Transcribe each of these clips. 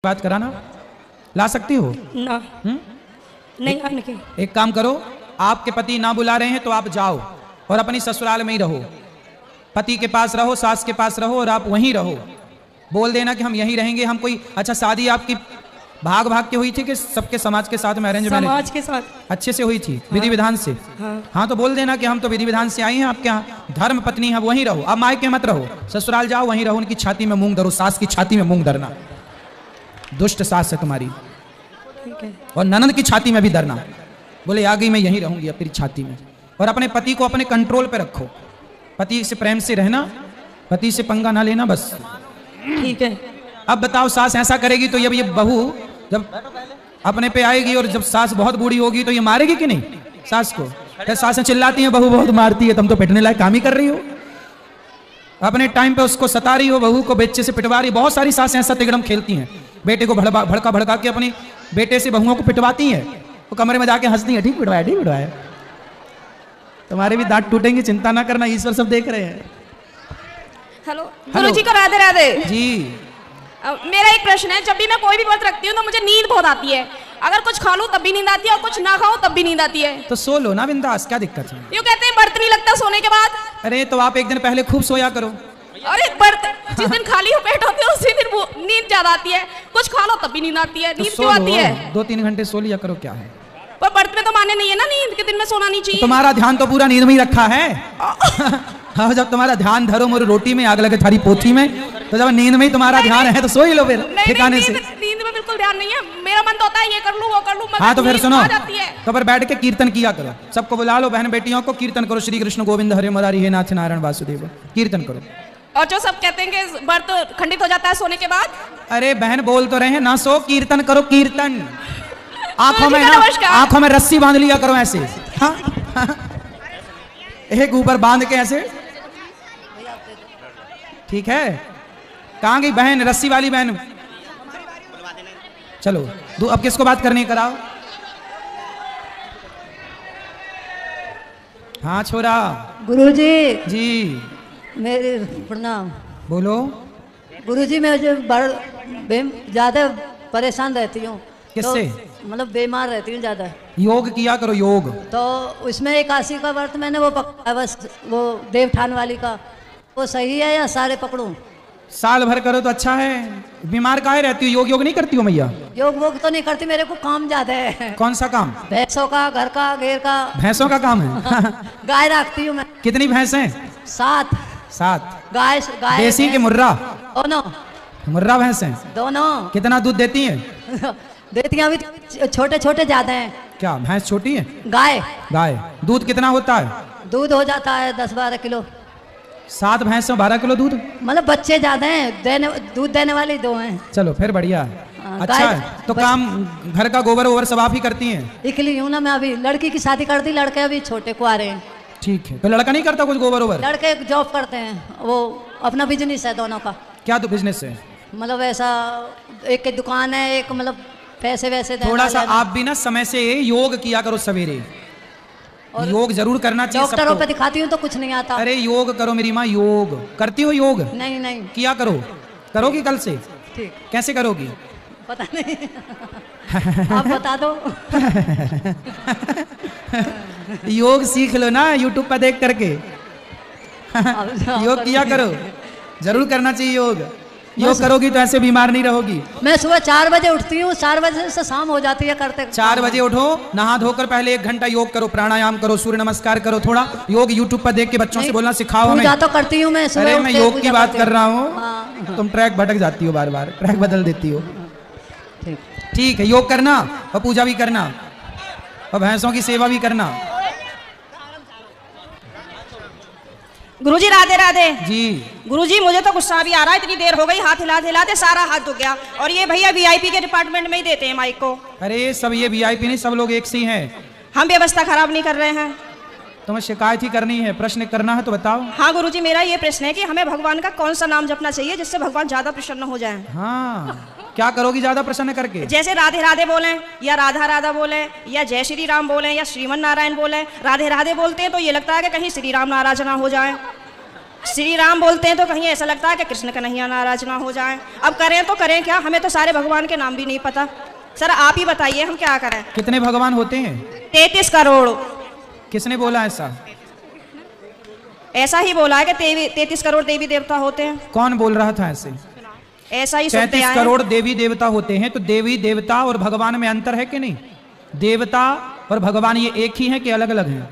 बात कराना ला सकती हो ना? नहीं आने के। एक काम करो, आपके पति ना बुला रहे हैं तो आप जाओ और अपनी ससुराल में ही रहो, पति के पास रहो, सास के पास रहो और आप वहीं रहो। बोल देना कि हम यहीं रहेंगे। हम कोई अच्छा शादी आपकी भाग भाग के हुई थी कि सबके समाज के साथ में अरेंज मैरिज? समाज के साथ अच्छे से हुई थी, विधि विधान से। हाँ तो बोल देना कि हम तो विधि विधान से आई हैं आपके यहाँ, धर्म पत्नी है, वहीं रहो। अब मायके मत रहो, ससुराल जाओ, वहीं रहो। उनकी छाती में मूंग धरो, सास की छाती में मूंग धरना, दुष्ट सास है तुम्हारी। ठीक है। और ननद की छाती में भी धरना, बोले आ गई मैं यहीं रहूंगी अब तेरी छाती में। और अपने पति को अपने कंट्रोल पे रखो, पति से प्रेम से रहना, पति से पंगा ना लेना, बस। ठीक है। अब बताओ, सास ऐसा करेगी तो ये बहू जब अपने पे आएगी और जब सास बहुत बूढ़ी होगी तो ये मारेगी कि नहीं सास को? क्या सासें चिल्लाती हैं बहू बहुत मारती है, तुम तो पिटने लायक काम ही कर रही हो। अपने टाइम पे उसको सता रही हो, बहू को बेचे से पिटवा रही। बहुत सारी सासें ऐसा तिगड़म खेलती हैं, बेटे को भड़का भड़का के अपनी बेटे से बहुओं को पिटवाती हैं। वो कमरे में जाके हंसती हैं, ठीक पिटवाया, ठीक पिटवाया। तुम्हारे भी दांत टूटेंगे, चिंता ना करना, ईश्वर सब देख रहे हैं। हेलो गुरुजी को राधे राधे जी। मेरा एक प्रश्न है, जब भी मैं कोई भी व्रत रखती हूँ तो मुझे नींद बहुत आती है। अगर कुछ खा लूं तब भी नींद आती है और कुछ ना खाऊं तब भी नींद आती है। तो सो लो ना बिंदास, क्या दिक्कत है? यूँ कहते हैं व्रत नहीं लगता सोने के बाद। अरे तो आप एक दिन पहले खूब सोया करो। अरे व्रत जिस दिन खाली हो पेट होती है उसी दिन वो नींद ज्यादा आती है, कुछ खा लो तब भी नींद आती है। तो नींद क्यों आती है? 2-3 घंटे सो लिया करो, क्या है? पर व्रत में तो माने नहीं है ना नींद के दिन में सोना नहीं चाहिए। तुम्हारा ध्यान तो पूरा नींद में ही रखा है। हाँ, जब तुम्हारा ध्यान धरो मोरी रोटी में, आग लगे थारी पोथी में, तो जब नींद में ही तुम्हारा ध्यान है तो सो ही लो फिर ठिकाने से। नींद में बिल्कुल ध्यान नहीं है, मेरा मन तो होता है ये कर लूं वो कर लूं। हाँ तो फिर सुनो, तो फिर बैठ के कीर्तन किया करो, सबको बुला लो, बहन बेटियों को कीर्तन करो, श्री कृष्ण गोविंद हरे मुरारी हे नाथ नारायण वासुदेव, कीर्तन करो। और जो सब कहते हैं कि व्रत खंडित हो जाता है सोने के बाद, अरे बहन बोल तो रहे हैं ना, सो कीर्तन करो, कीर्तन। आंखों में ना, आंखों में रस्सी बांध लिया करो ऐसे, एक ऊपर बांध के ऐसे, ठीक है? कहाँ गई बहन, रस्सी वाली बहन? चलो अब किसको बात करनी कराओ। हाँ छोरा। गुरुजी जी मेरे प्रणाम। बोलो। गुरुजी मैं जो ज्यादा परेशान रहती हूँ। किससे? तो मतलब बीमार रहती हूँ ज्यादा। योग किया करो, योग। तो उसमें एकादशी का व्रत मैंने वो पकड़ा, बस वो देवठान वाली का, वो सही है या सारे पकड़ूं? साल भर करो तो अच्छा है। बीमार काहे रहती हो? योग नहीं करती हो मैया? योग वोग तो नहीं करती, मेरे को काम ज्यादा है। कौन सा काम? भैंसों का, घर का, घेर का। भैंसों का काम है? गाय रखती हूँ मैं। कितनी भैंस हैं? 7 गाय गाय देसी के मुर्रा? दोनों। मुर्रा भैंस हैं दोनों। कितना दूध देती हैं? देती हैं अभी छोटे छोटे ज्यादा हैं। क्या भैंस छोटी है? गाय दूध कितना होता है? दूध हो जाता है 10-12 किलो। 7 भैंस में 12 किलो दूध? मतलब बच्चे ज्यादा हैं, दूध देने वाले 2 हैं। चलो फिर बढ़िया है। अच्छा है। तो काम घर का गोबर वोबर सब आप ही करती हैं? इकली हूँ ना मैं, अभी लड़की की शादी कर दी, लड़के अभी छोटे को आ रहे हैं। ठीक है, तो लड़का नहीं करता कुछ गोबर वोबर? लड़के जॉब करते हैं, वो अपना बिजनेस है दोनों का। क्या तो बिजनेस है? मतलब ऐसा एक की दुकान है, एक मतलब पैसे वैसे थोड़ा सा आप भी ना समय से योग किया करो सवेरे, योग जरूर करना चाहिए। डॉक्टरों पे दिखाती हूँ तो कुछ नहीं आता। अरे योग करो मेरी माँ, योग करती हो? योग नहीं किया करो। करोगी कल से? ठीक। कैसे करोगी? पता नहीं आप बता दो। योग सीख लो ना यूट्यूब पर देख करके। योग किया करो, जरूर करना चाहिए योग। योग करोगी तो ऐसे बीमार नहीं रहोगी। मैं सुबह 4 बजे उठती हूँ, 4 बजे से शाम हो जाती है करते। 4 बजे उठो, नहा धोकर पहले 1 घंटा योग करो, प्राणायाम करो, सूर्य नमस्कार करो। थोड़ा योग यूट्यूब पर देख के बच्चों से बोलना सिखाओ हमें। पूजा तो करती हूँ मैं। अरे मैं योग की बात कर रहा हूँ, तुम ट्रैक भटक जाती हो, बार बार ट्रैक बदल देती हो। ठीक है, योग करना और पूजा भी करना और भैंसों की सेवा भी करना। गुरुजी राधे राधे। जी गुरुजी मुझे तो गुस्सा भी आ रहा है, इतनी देर हो गई, हाथ हिलाते हिलाते सारा हाथ दुख गया। और ये भैया वीआईपी के डिपार्टमेंट में ही देते हैं माइक को। अरे सब ये वीआईपी नहीं, सब लोग एक से ही हैं। हम व्यवस्था खराब नहीं कर रहे हैं। तुम्हें शिकायत ही करनी है, प्रश्न करना है तो बताओ। हाँ गुरुजी, मेरा ये प्रश्न है कि हमें भगवान का कौन सा नाम जपना चाहिए जिससे भगवान ज्यादा प्रसन्न हो जाए? हाँ, क्या करोगी ज्यादा प्रसन्न करके? जैसे राधे राधे बोले या राधा राधा बोले या जय श्री राम बोले या श्रीमन नारायण बोले। राधे राधे बोलते हैं तो ये लगता है कि कहीं श्री राम नाराज ना हो जाए। श्री राम बोलते हैं तो कहीं ऐसा लगता है कि कृष्ण कन्हैया नाराज ना हो जाएं। अब करें तो करें क्या, हमें तो सारे भगवान के नाम भी नहीं पता। सर आप ही बताइए हम क्या करें। कितने भगवान होते हैं? 33 करोड़। किसने बोला ऐसा? ऐसा ही बोला है कि 33 करोड़ देवी देवता होते हैं। कौन बोल रहा था ऐसे? ऐसा ही सुनते 33 आए करोड़ देवी देवता होते हैं, तो देवी देवता और भगवान में अंतर है कि नहीं? देवता और भगवान ये एक ही है कि अलग अलग हैं?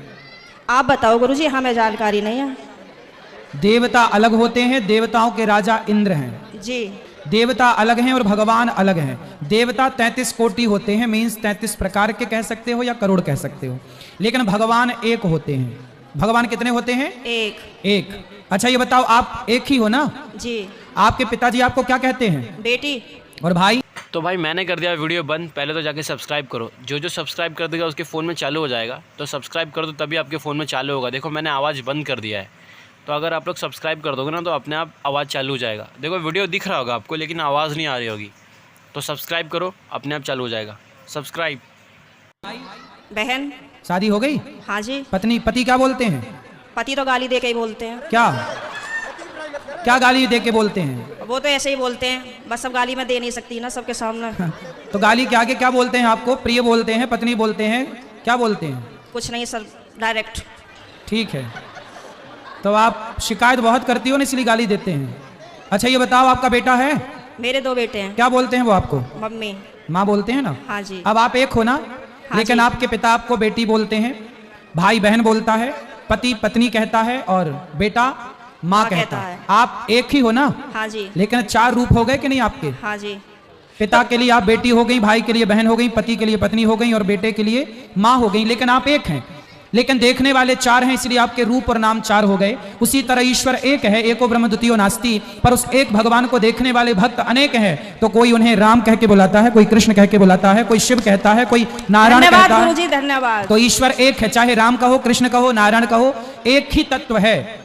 आप बताओ गुरुजी, हमें जानकारी नहीं है। देवता अलग होते हैं, देवताओं के राजा इंद्र हैं जी। देवता अलग हैं और भगवान अलग हैं। देवता 33 कोटि होते हैं, मीन्स 33 प्रकार के कह सकते हो या करोड़ कह सकते हो, लेकिन भगवान एक होते हैं। भगवान कितने होते हैं? एक। अच्छा ये बताओ, आप एक ही हो ना? जी। आपके पिताजी आपको क्या कहते हैं? बेटी। और भाई? तो भाई मैंने कर दिया वीडियो बंद। पहले तो जाके सब्सक्राइब करो, जो सब्सक्राइब कर देगा उसके फ़ोन में चालू हो जाएगा। तो सब्सक्राइब कर दो तभी आपके फ़ोन में चालू होगा। देखो मैंने आवाज़ बंद कर दिया है, तो अगर आप लोग सब्सक्राइब कर दोगे ना तो अपने आप आवाज़ चालू हो जाएगा। देखो वीडियो दिख रहा होगा आपको, लेकिन आवाज़ नहीं आ रही होगी। तो सब्सक्राइब करो, अपने आप चालू हो जाएगा। सब्सक्राइब। बहन। शादी हो गई? हाँ जी। पति क्या बोलते हैं? पति तो गाली दे के ही बोलते हैं। क्या गाली दे के बोलते हैं? वो तो ऐसे ही बोलते हैं, बस सब गाली मैं दे नहीं सकती ना सबके सामने। तो गाली के आगे क्या बोलते हैं आपको? प्रिय बोलते हैं, पत्नी बोलते हैं, क्या बोलते हैं? कुछ नहीं सर, डायरेक्ट। ठीक है, तो आप शिकायत बहुत करती हो ना, इसलिए गाली देते हैं। अच्छा ये बताओ, आपका बेटा है? मेरे 2 बेटे हैं। क्या बोलते हैं वो आपको? मम्मी। माँ बोलते हैं ना? हाँ जी। अब आप एक हो ना? हाँ लेकिन जी। आपके पिता आपको बेटी बोलते हैं, भाई बहन बोलता है, पति पत्नी कहता है और बेटा माँ कहता है। आप एक ही हो ना? हाँ जी। लेकिन 4 रूप हो गए कि नहीं आपके? हाँ जी। पिता के लिए आप बेटी हो गई, भाई के लिए बहन हो गई, पति के लिए पत्नी हो गई और बेटे के लिए माँ हो गई, लेकिन आप एक हैं। लेकिन देखने वाले 4 हैं, इसलिए आपके रूप और नाम 4 हो गए। उसी तरह ईश्वर एक है, एको ब्रह्म द्वितीयो नास्ति, पर उस एक भगवान को देखने वाले भक्त अनेक हैं। तो कोई उन्हें राम कह के बुलाता है, कोई कृष्ण कह के बुलाता है, कोई शिव कहता है, कोई नारायण कहता धन्यवाद है। गुरुजी, धन्यवाद। तो ईश्वर एक है, चाहे राम कहो, कृष्ण कहो, नारायण कहो, एक ही तत्व है।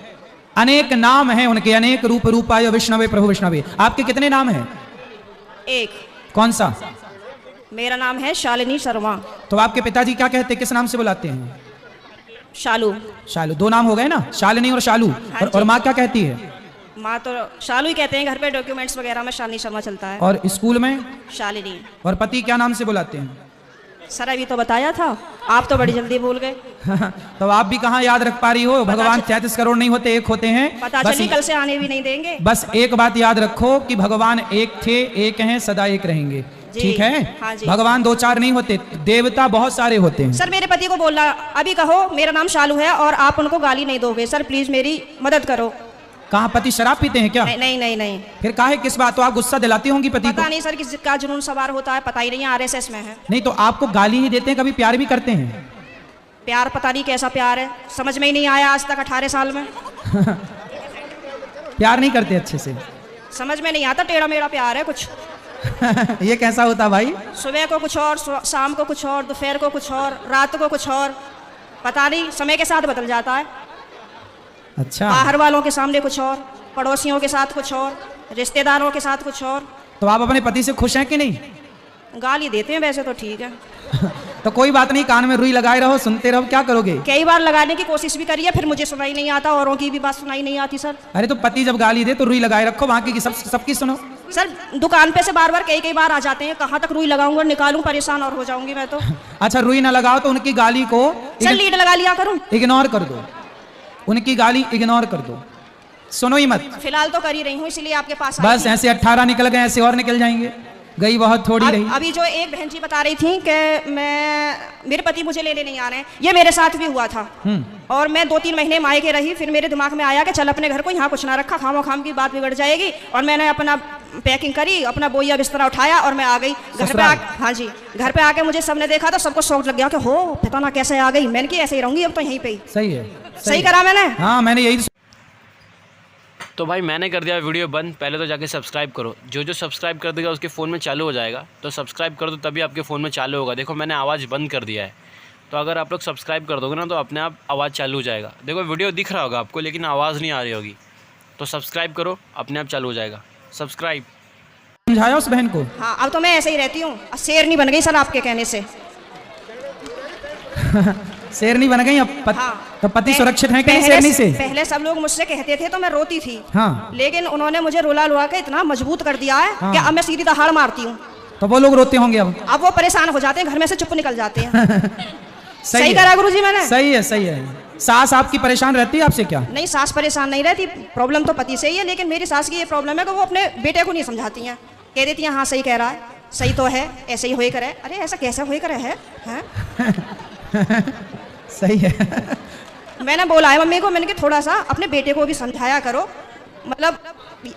अनेक नाम हैं उनके, अनेक रूप रूपाय विष्णवे प्रभु विष्णवे। आपके कितने नाम हैं? एक। कौन सा? मेरा नाम है शालिनी शर्मा। तो आपके पिताजी क्या कहते हैं, किस नाम से बुलाते हैं? शालू। शालू। 2 नाम हो गए ना, शालिनी और शालू। हाँ और माँ क्या कहती है? माँ तो शालू ही कहते हैं, घर पे डॉक्यूमेंट्स वगैरह में शालिनी शर्मा चलता है। और स्कूल में? शालिनी। और पति क्या नाम से बुलाते हैं? सर अभी तो बताया था, आप तो बड़ी जल्दी भूल गए। तो आप भी कहाँ याद रख पा रही हो? भगवान 33 करोड़ नहीं होते, एक होते हैं। पता बस चली कल से आने भी नहीं देंगे। बस एक बात याद रखो कि भगवान एक थे, एक हैं, सदा एक रहेंगे। ठीक है? हाँ जी। भगवान 2-4 नहीं होते, देवता बहुत सारे होते हैं। सर मेरे पति को बोलना, अभी कहो मेरा नाम शालू है और आप उनको गाली नहीं दोगे। सर प्लीज मेरी मदद करो। कहाँ पति शराब पीते हैं क्या? नहीं। फिर काहे किस बात? तो आप गुस्सा दिलाती होंगी पति को? पता नहीं सर किसका जुनून सवार होता है, पता ही नहीं, RSS में है। नहीं तो आपको गाली ही देते हैं, कभी प्यार भी करते हैं? प्यार पता नहीं कैसा प्यार है, समझ में ही नहीं आया आज तक 18 साल में। प्यार नहीं करते अच्छे से? समझ में नहीं आता, टेढ़ा मेढ़ा प्यार है कुछ। ये कैसा होता भाई? सुबह को कुछ और, शाम को कुछ और, दोपहर को कुछ और, रात को कुछ और, पता नहीं, समय के साथ बदल जाता है। अच्छा। बाहर वालों के सामने कुछ और, पड़ोसियों के साथ कुछ और, रिश्तेदारों के साथ कुछ और। तो आप अपने पति से खुश हैं कि नहीं? गाली देते हैं वैसे तो ठीक है। तो कोई बात नहीं, कान में रुई लगाए रहो, सुनते रहो, क्या करोगे? कई बार लगाने की कोशिश भी करी है, फिर मुझे सुनाई नहीं आता, औरों की भी बात सुनाई नहीं आती सर। अरे तो पति जब गाली दे तो रुई लगाए रखो, बाकी की सबकी सुनो। सर दुकान पे से बार कई बार आ जाते हैं, कहाँ तक रुई लगाऊंगा, निकालूं, परेशान और हो जाऊंगी मैं तो। अच्छा रुई ना लगाओ तो उनकी गाली को सर लीड लगा लिया करूं? इग्नोर कर दो, उनकी गाली इग्नोर कर दो, सुनो ही मत। फिलहाल तो कर ही रही हूँ, इसलिए आपके पास बस ऐसे 18 निकल गए, ऐसे और निकल जाएंगे, गई बहुत थोड़ी रही। अभी जो एक बहन जी बता रही थी कि मेरे पति मुझे लेने नहीं आ रहे हैं, ये मेरे साथ भी हुआ था। और मैं 2-3 महीने मायके रही, फिर मेरे दिमाग में आया कि चल अपने घर को यहाँ कुछ ना रखा, खामो खाम की बात बिगड़ जाएगी। और मैंने अपना पैकिंग करी, अपना बोइया बिस्तरा उठाया और मैं आ गई घर पे। हाँ जी, घर पे आके मुझे सबने देखा तो सबको शौक लग गया कि हो पता ना कैसे आ गई। मैंने कि ऐसे ही रहूंगी अब तो यहीं पे ही। सही है, सही करा मैंने? हाँ मैंने यही। तो भाई मैंने कर दिया वीडियो बंद। पहले तो जाके सब्सक्राइब करो, जो सब्सक्राइब कर देगा उसके फ़ोन में चालू हो जाएगा। तो सब्सक्राइब कर दो तभी आपके फ़ोन में चालू होगा। देखो मैंने आवाज़ बंद कर दिया है, तो अगर आप लोग सब्सक्राइब कर दोगे ना तो अपने आप आवाज़ चालू हो जाएगा। देखो वीडियो दिख रहा होगा आपको, लेकिन आवाज़ नहीं आ रही होगी। तो सब्सक्राइब करो, अपने आप चालू हो जाएगा। सब्सक्राइब। समझाया उस बहन को? हाँ अब तो मैं ऐसे ही रहती हूँ, शेर नहीं बन गई सर आपके कहने से। शेरनी बन गई अब हाँ। तो पति पह- सुरक्षित है कि नहीं पहले शेरनी से? पहले सब लोग मुझसे कहते थे तो मैं रोती थी, हाँ। लेकिन उन्होंने मुझे रुला लुआ के इतना मजबूत कर दिया है हाँ। कि अब मैं सीधी दहाड़ मारती हूँ। तो वो लोग रोते होंगे अब वो परेशान हो जाते हैं, घर में से चुप निकल जाते हैं। सही है। करा गुरुजी मैंने? सही है, सही है। सास आपकी परेशान रहती है आपसे क्या? नहीं, सास परेशान नहीं रहती, प्रॉब्लम तो पति से ही है, लेकिन मेरी सास की ये प्रॉब्लम है कि वो अपने बेटे को नहीं समझाती हैं। कह देती हैं हाँ सही कह रहा है, सही तो है, ऐसे ही होए करे। अरे ऐसा कैसा होए करे है? सही है। मैंने बोला है मम्मी को, मैंने कि थोड़ा सा अपने बेटे को भी समझाया करो, मतलब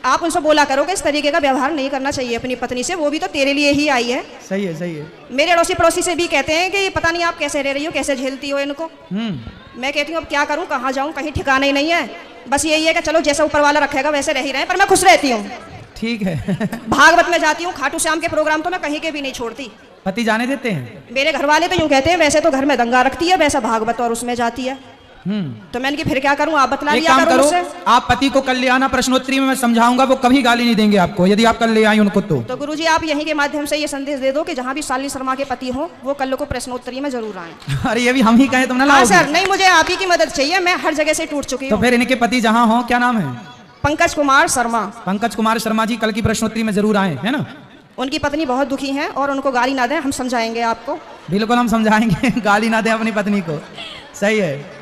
आप उनसे बोला करो कि इस तरीके का व्यवहार नहीं करना चाहिए अपनी पत्नी से, वो भी तो तेरे लिए ही आई है। सही है, सही है। मेरे अड़ोसी पड़ोसी से भी कहते हैं कि पता नहीं आप कैसे रह रही हो, कैसे झेलती हो इनको। मैं कहती हूँ अब क्या करूँ, कहाँ जाऊँ, कहीं ठिकाना ही नहीं है। बस यही है कि चलो जैसा ऊपर वाला रखेगा वैसे रह ही रहे, पर मैं खुश रहती हूँ। ठीक है। भागवत में जाती हूँ, खाटू श्याम के प्रोग्राम तो मैं कहीं के भी नहीं छोड़ती। पति जाने देते हैं? मेरे घर वाले तो यूँ कहते हैं वैसे तो घर में दंगा रखती है, वैसा भागवत और उसमें जाती है। तो मैंने कि फिर क्या करूँ, आप बतला एक लिया काम करो करो, मुझसे। आप पति को कल ले आना, प्रश्नोत्तरी में मैं समझाऊंगा, वो कभी गाली नहीं देंगे आपको यदि आप कल ले आई उनको तो। तो गुरुजी आप यहीं के माध्यम से ये संदेश दे दो कि जहाँ भी शालिनी शर्मा के पति हो वो कल को प्रश्नोत्तरी में जरूर आए। अरे ये भी हम ही कहें तुम ना हाँ लाओगे? सर, नहीं मुझे आप ही की मदद चाहिए, मैं हर जगह से टूट चुकी तो हूँ। फिर इनके पति जहाँ हो, क्या नाम है? पंकज कुमार शर्मा। पंकज कुमार शर्मा जी कल की प्रश्नोत्तरी में जरूर आए, है ना? उनकी पत्नी बहुत दुखी है और उनको गाली ना दें, हम समझाएंगे आपको। बिल्कुल हम समझाएंगे। गाली ना दें अपनी पत्नी को। सही है।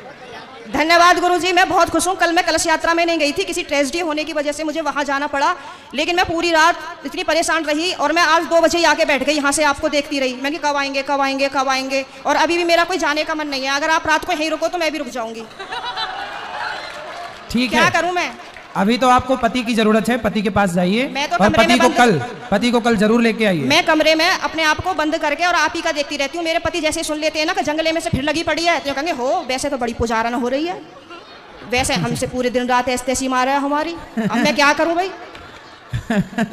धन्यवाद गुरुजी, मैं बहुत खुश हूँ। कल मैं कलश यात्रा में नहीं गई थी, किसी ट्रेजेडी होने की वजह से मुझे वहाँ जाना पड़ा, लेकिन मैं पूरी रात इतनी परेशान रही और मैं आज 2 बजे ही आके बैठ गई, यहाँ से आपको देखती रही। मैं कि कब आएंगे कब आएंगे कब आएंगे, और अभी भी मेरा कोई जाने का मन नहीं है। अगर आप रात को यहीं रुको तो मैं भी रुक जाऊंगी। ठीक क्या है, करूँ मैं? अभी तो आपको पति की जरूरत है, पति के पास जाइए मैं तो और कमरे में पति को कल जरूर लेके आइए। मैं कमरे में अपने आप को बंद करके और आप ही का देखती रहती हूँ। मेरे पति जैसे सुन लेते हैं ना कि जंगले में से फिर लगी पड़ी है, तो कहेंगे हो वैसे तो बड़ी पुजारन हो रही है, वैसे हमसे पूरे दिन रात ऐसी मारा है हमारी, अब मैं क्या करूँ भाई।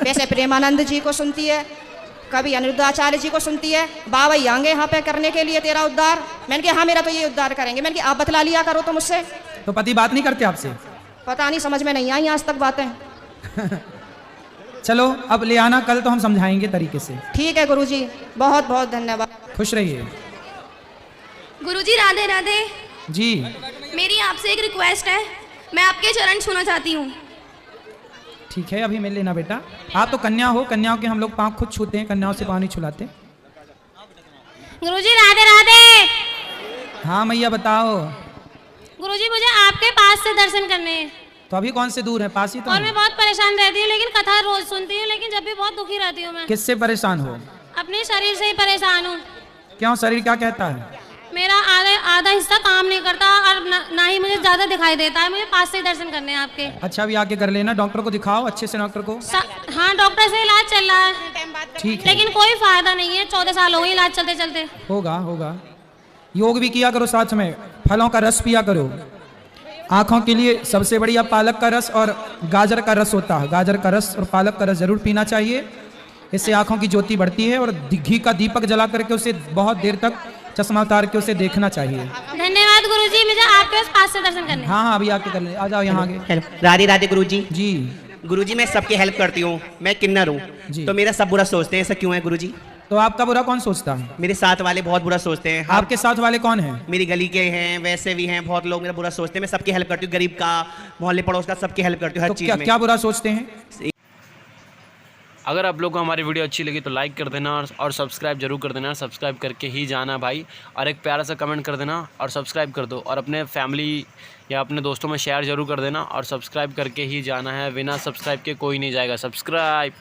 वैसे प्रेमानंद जी को सुनती है, कभी अनिरुद्धाचार्य जी को सुनती है, बाबा आएंगे यहाँ पे करने के लिए तेरा उद्धार। मैंने कहा हाँ मेरा तो ये उद्धार करेंगे। मैंने कहा आप बतला लिया करो तो मुझसे। तो पति बात नहीं करते आपसे? पता नहीं, समझ में नहीं आई आज तक बातें। चलो अब ले आना कल, तो हम समझाएंगे तरीके से। ठीक है गुरुजी, बहुत बहुत धन्यवाद। खुश रहिए। गुरुजी राधे राधे। जी मेरी आपसे एक रिक्वेस्ट है, मैं आपके चरण छूना चाहती हूँ। ठीक है, अभी मिल लेना बेटा। आप तो कन्या हो, कन्याओं के हम लोग पाँव खुद छूते हैं, कन्याओं से पानी छुलाते हैं। गुरुजी राधे राधे। हाँ मैया बताओ। गुरुजी मुझे आपके पास से दर्शन करने हैं। तो अभी कौन से दूर है, पास ही तो और है। मैं बहुत परेशान रहती हूँ, लेकिन कथा रोज सुनती हूँ, लेकिन जब भी बहुत दुखी रहती हूँ। मैं किससे परेशान हो? अपने शरीर से ही परेशान हूँ। क्यों, शरीर क्या कहता है? मेरा आधा हिस्सा काम नहीं करता और ना ही मुझे ज्यादा दिखाई देता है। मुझे पास से ही दर्शन करने हैं आपके। अच्छा अभी आके कर लेना, डॉक्टर को दिखाओ अच्छे से, डॉक्टर को। हाँ डॉक्टर से इलाज चल रहा है, ठीक है, लेकिन कोई फायदा नहीं है। 14 साल हो गए इलाज चलते चलते। होगा होगा। योग भी किया करो साथ में, फलों का रस पिया करो। आँखों के लिए सबसे बढ़िया पालक का रस और गाजर का रस होता है। गाजर का रस और पालक का रस जरूर पीना चाहिए, इससे आँखों की ज्योति बढ़ती है। और घी का दीपक जला करके उसे बहुत देर तक चश्मा उतार के उसे देखना चाहिए। धन्यवाद गुरुजी, मुझे आपके पास से दर्शन करने। हाँ हाँ अभी आके कर ले, आ जाओ यहाँ आगे। हेलो, राधे राधे गुरुजी। जी गुरुजी मैं सबकी हेल्प करती हूँ, मैं किन्नर हूँ, जी। तो मेरा सब बुरा सोचते हैं, ऐसा क्यों है गुरुजी? तो आपका बुरा कौन सोचता है? मेरे साथ वाले बहुत बुरा सोचते हैं। आपके साथ वाले कौन हैं? मेरी गली के हैं, वैसे भी हैं, बहुत लोग मेरा बुरा सोचते हैं। मैं सबकी हेल्प करती हूँ, गरीब का, मोहल्ले पड़ोस का, सबकी हेल्प करती हूँ हर तो चीज क्या में। क्या बुरा सोचते हैं? अगर आप लोग को हमारी वीडियो अच्छी लगी तो लाइक कर देना और सब्सक्राइब जरूर कर देना। सब्सक्राइब करके ही जाना भाई, और एक प्यारा सा कमेंट कर देना और सब्सक्राइब कर दो, और अपने फैमिली या अपने दोस्तों में शेयर जरूर कर देना, और सब्सक्राइब करके ही जाना है। बिना सब्सक्राइब के कोई नहीं जाएगा। सब्सक्राइब।